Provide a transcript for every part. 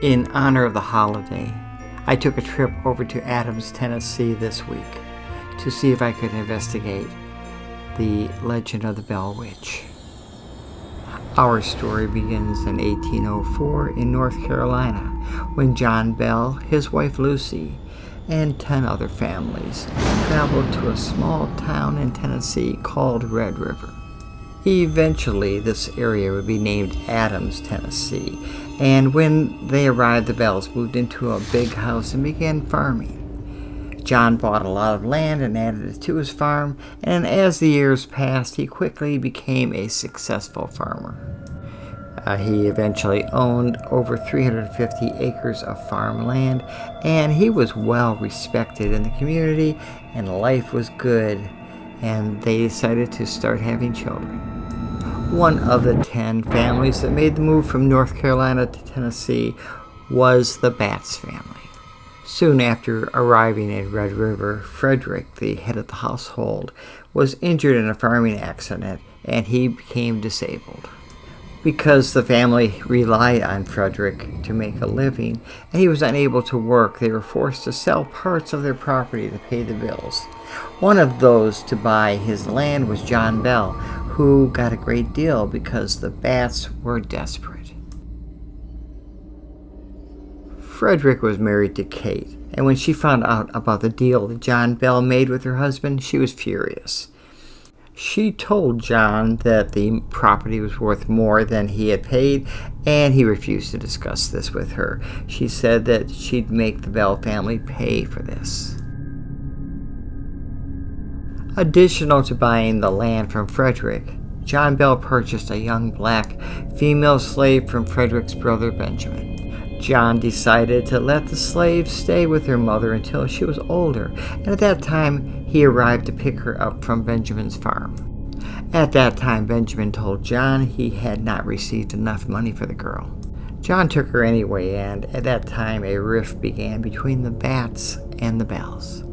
In honor of the holiday, I took a trip over to Adams, Tennessee this week to see if I could investigate the legend of the Bell Witch. Our story begins in 1804 in North Carolina when John Bell, his wife Lucy, and 10 other families traveled to a small town in Tennessee called Red River. Eventually, this area would be named Adams, Tennessee, and when they arrived, the Bells moved into a big house and began farming. John bought a lot of land and added it to his farm, and as the years passed, he quickly became a successful farmer. He eventually owned over 350 acres of farmland, and he was well respected in the community, and life was good, and they decided to start having children. One of the 10 families that made the move from North Carolina to Tennessee was the Batts family. Soon after arriving at Red River, Frederick, the head of the household, was injured in a farming accident, and he became disabled. Because the family relied on Frederick to make a living, and he was unable to work, they were forced to sell parts of their property to pay the bills. One of those to buy his land was John Bell, who got a great deal because the Batts were desperate. Frederick was married to Kate, and when she found out about the deal that John Bell made with her husband, she was furious. She told John that the property was worth more than he had paid, and he refused to discuss this with her. She said that she'd make the Bell family pay for this. Additional to buying the land from Frederick, John Bell purchased a young black female slave from Frederick's brother Benjamin. John decided to let the slave stay with her mother until she was older, and at that time he arrived to pick her up from Benjamin's farm. At that time, Benjamin told John he had not received enough money for the girl. John took her anyway, and at that time a rift began between the Batts and the Bells.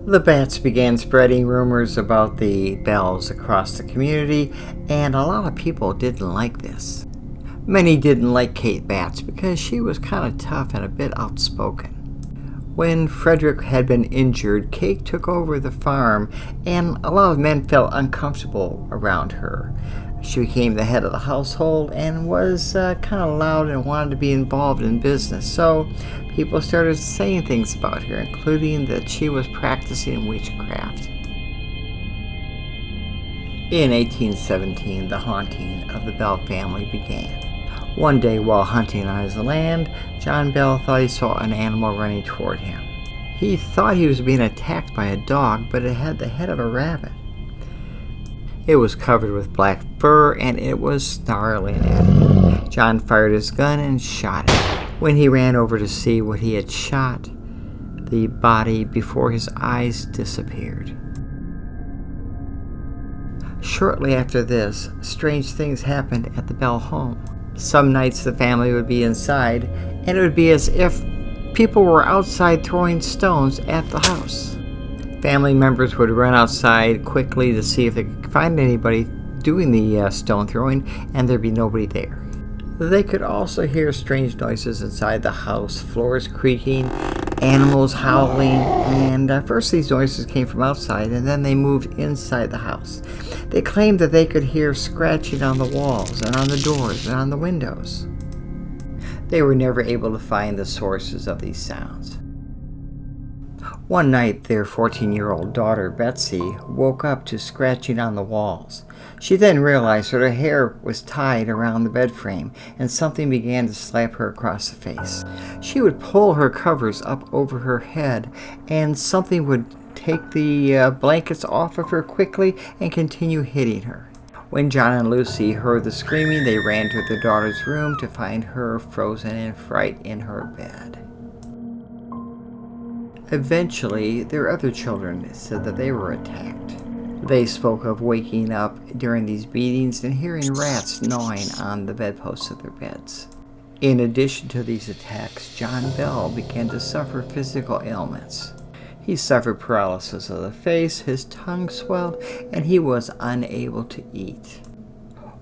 The Batts began spreading rumors about the Bells across the community, and a lot of people didn't like this. Many didn't like Kate Batts because she was kind of tough and a bit outspoken. When Frederick had been injured, Kate took over the farm, and a lot of men felt uncomfortable around her. She became the head of the household and was kind of loud and wanted to be involved in business, so people started saying things about her, including that she was practicing witchcraft. In 1817, the haunting of the Bell family began. One day, while hunting on his land, John Bell thought he saw an animal running toward him. He thought he was being attacked by a dog, but it had the head of a rabbit. It was covered with black fur, and it was snarling at him. John fired his gun and shot it. When he ran over to see what he had shot, the body before his eyes disappeared. Shortly after this, strange things happened at the Bell home. Some nights the family would be inside, and it would be as if people were outside throwing stones at the house. Family members would run outside quickly to see if they could find anybody doing the stone throwing, and there'd be nobody there. They could also hear strange noises inside the house, floors creaking, animals howling, and first these noises came from outside, and then they moved inside the house. They claimed that they could hear scratching on the walls and on the doors and on the windows. They were never able to find the sources of these sounds. One night, their 14-year-old daughter, Betsy, woke up to scratching on the walls. She then realized that her hair was tied around the bed frame, and something began to slap her across the face. She would pull her covers up over her head, and something would take the blankets off of her quickly and continue hitting her. When John and Lucy heard the screaming, they ran to their daughter's room to find her frozen in fright in her bed. Eventually, their other children said that they were attacked. They spoke of waking up during these beatings and hearing rats gnawing on the bedposts of their beds. In addition to these attacks, John Bell began to suffer physical ailments. He suffered paralysis of the face, his tongue swelled, and he was unable to eat.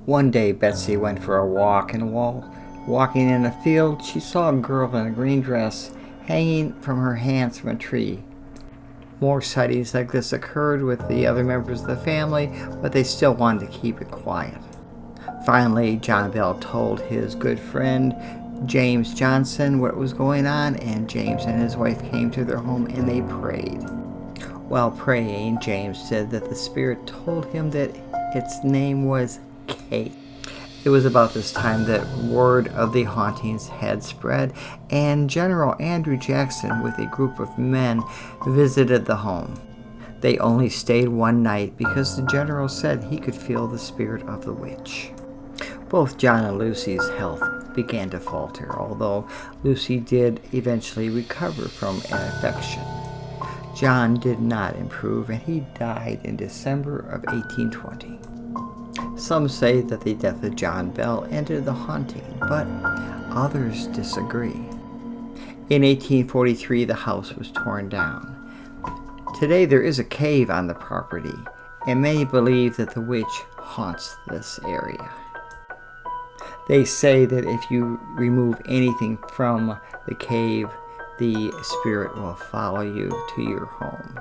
One day, Betsy went for a walk, and while Walking in a field, she saw a girl in a green dress hanging from her hands from a tree. More sightings like this occurred with the other members of the family, but they still wanted to keep it quiet. Finally, John Bell told his good friend James Johnson what was going on, and James and his wife came to their home and they prayed. While praying, James said that the spirit told him that its name was Kate. It was about this time that word of the hauntings had spread, and General Andrew Jackson with a group of men visited the home. They only stayed one night because the general said he could feel the spirit of the witch. Both John and Lucy's health began to falter, although Lucy did eventually recover from an infection. John did not improve, and he died in December of 1820. Some say that the death of John Bell ended the haunting, but others disagree. In 1843, the house was torn down. Today, there is a cave on the property, and many believe that the witch haunts this area. They say that if you remove anything from the cave, the spirit will follow you to your home.